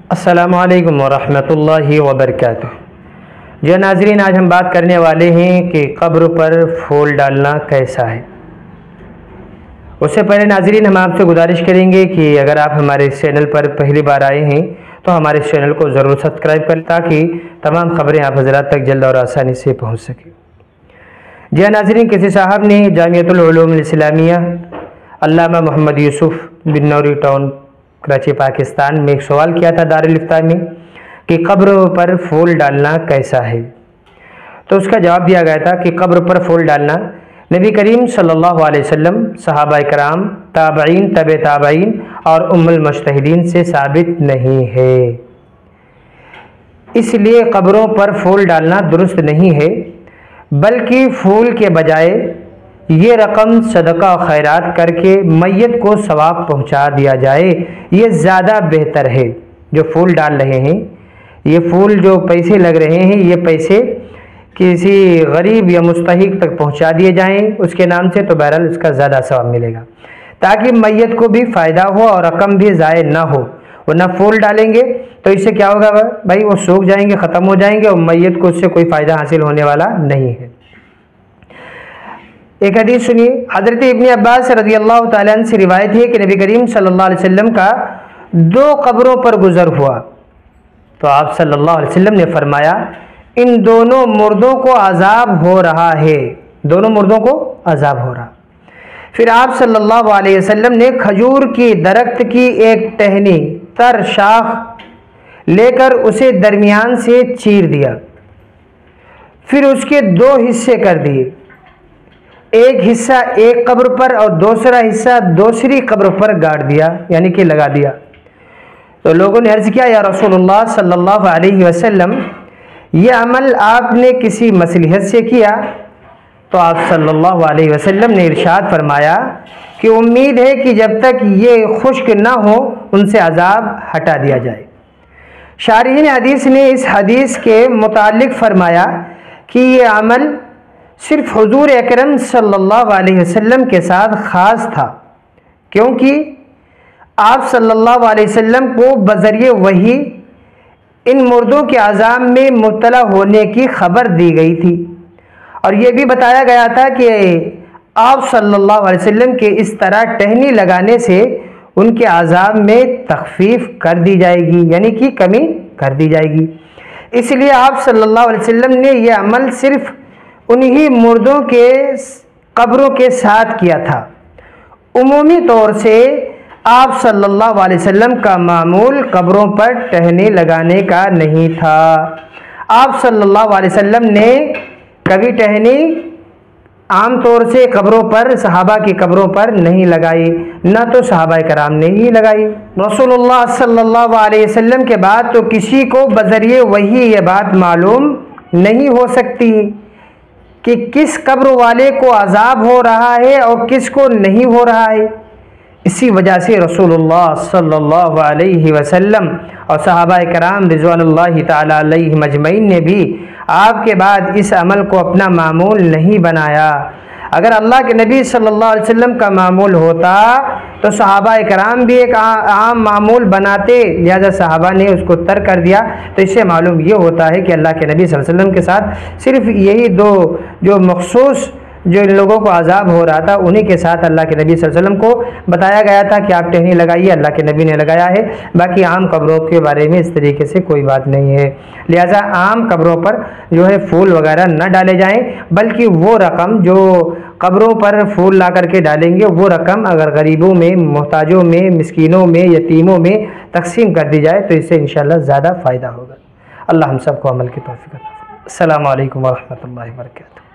अस्सलामु अलैकुम वरहमतुल्लाहि वबरकातुह। जो नाज़रीन, आज हम बात करने वाले हैं कि कब्र पर फूल डालना कैसा है। उससे पहले नाज़रीन, हम आपसे गुजारिश करेंगे कि अगर आप हमारे इस चैनल पर पहली बार आए हैं तो हमारे इस चैनल को ज़रूर सब्सक्राइब करें ताकि तमाम ख़बरें आप हज़रात तक जल्द और आसानी से पहुँच सकें। जी हाँ नाज़रीन, किसी साहब ने जामियतुल उलूम अल इस्लामिया अल्लामा मोहम्मद यूसुफ़ बिन नौरी टाउन कराची पाकिस्तान में एक सवाल किया था दारुल इफ्ता में कि कब्र पर फूल डालना कैसा है। तो उसका जवाब दिया गया था कि कब्र पर फूल डालना नबी करीम सल्लल्लाहु अलैहि वसल्लम, सहाबा कराम, ताबईन, तबे ताबईन और उम्मुल मुज्तहिदीन से साबित नहीं है। इसलिए कब्रों पर फूल डालना दुरुस्त नहीं है, बल्कि फूल के बजाय ये रकम सदका और खैरात करके मैयत को सवाब पहुंचा दिया जाए, ये ज़्यादा बेहतर है। जो फूल डाल रहे हैं, ये फूल जो पैसे लग रहे हैं, ये पैसे किसी गरीब या मुस्तहिक तक पहुंचा दिए जाएं उसके नाम से, तो बहरहाल उसका ज़्यादा सवाब मिलेगा, ताकि मैयत को भी फ़ायदा हो और रकम भी ज़ाय ना हो। वरना फूल डालेंगे तो इससे क्या होगा भाई, वो सूख जाएंगे, ख़त्म हो जाएंगे और मैयत को उससे कोई फ़ायदा हासिल होने वाला नहीं है। एक हदीस सुनिए, हज़रत इब्न अब्बास रज़ियल्लाहु ताला अन्हु से रिवायत है कि नबी करीम सल्लल्लाहु अलैहि वसल्लम का दो कब्रों पर गुज़र हुआ तो आप सल्लल्लाहु अलैहि वसल्लम ने फरमाया, इन दोनों मुर्दों को अजाब हो रहा है, दोनों मुर्दों को अजाब हो रहा। फिर आप सल्लल्लाहु अलैहि वसल्लम ने खजूर की दरख्त की एक टहनी तर शाख लेकर उसे दरमियान से चीर दिया, फिर उसके दो हिस्से कर दिए, एक हिस्सा एक कब्र पर और दूसरा हिस्सा दूसरी कब्र पर गाड़ दिया, यानी कि लगा दिया। तो लोगों ने अर्ज़ किया, या रसूलुल्लाह सल्लल्लाहु अलैहि वसल्लम, यह अमल आपने किसी मसलहत से किया? तो आप सल्लल्लाहु अलैहि वसल्लम ने इरशाद फरमाया कि उम्मीद है कि जब तक ये खुश्क ना हो उनसे अजाब हटा दिया जाए। शारिहीन हदीस ने इस हदीस के मुतालिक फरमाया कि ये अमल सिर्फ हुजूर अकरम सल्लल्लाहु अलैहि वसल्लम के साथ ख़ास था, क्योंकि आप सल्लल्लाहु अलैहि वसल्लम को बज़रिए वही इन मुर्दों के अज़ाब में मुब्तला होने की खबर दी गई थी और ये भी बताया गया था कि आप सल्लल्लाहु अलैहि वसल्लम के इस तरह टहनी लगाने से उनके अज़ाब में तख़फ़ीफ़ कर दी जाएगी, यानी कि कमी कर दी जाएगी। इसलिए आप सल्लल्लाहु अलैहि वसल्लम ने यह अमल सिर्फ उन्हीं मुर्दों के कब्रों के साथ किया था। उमूमी तौर से आप सल्लल्लाहु अलैहि वसल्लम का मामूल कब्रों पर टहनी लगाने का नहीं था। आप सल्लल्लाहु अलैहि वसल्लम ने कभी टहनी आम तौर से कब्रों पर, सहाबा की कब्रों पर नहीं लगाई, न तो सहाबा कराम ने ही लगाई। रसूलुल्लाह सल्लल्लाहु अलैहि वसल्लम के बाद तो किसी को बज़रिए वही ये बात मालूम नहीं हो सकती कि किस कब्र वाले को अजाब हो रहा है और किस को नहीं हो रहा है। इसी वजह से रसूलुल्लाह सल्लल्लाहु अलैहि वसल्लम और सहाबा कराम रिज़वानुल्लाहि ताला अलैहिम अजमईन ने भी आपके बाद इस अमल को अपना मामूल नहीं बनाया। अगर अल्लाह के नबी सल्लल्लाहु अलैहि वसल्लम का मामूल होता तो सहाबा कराम भी एक आम मामूल बनाते, लिहाजा सहाबा ने उसको तर्क कर दिया। तो इससे मालूम ये होता है कि अल्लाह के नबी सल्लल्लाहु अलैहि वसल्लम के साथ सिर्फ यही दो जो मखसूस जो इन लोगों को अजाब हो रहा था उन्हीं के साथ अल्लाह के नबी सल्लल्लाहु अलैहि वसल्लम को बताया गया था कि आप टहनी लगाइए, अल्लाह के नबी ने लगाया है। बाकी आम कब्रों के बारे में इस तरीके से कोई बात नहीं है। लिहाजा आम कब्रों पर जो है फूल वगैरह न डाले जाएं, बल्कि वो रकम जो कब्रों पर फूल ला करके डालेंगे वो रकम अगर गरीबों में, मोहताजों में, मिस्कीनों में, यतीमों में तकसीम कर दी जाए तो इससे इंशाअल्लाह ज़्यादा फ़ायदा होगा। अल्लाह हम सबको अमल की तौफीक अता फरमाए। अस्सलामु अलैकुम वरहमतुल्लाहि वबरकातुहू।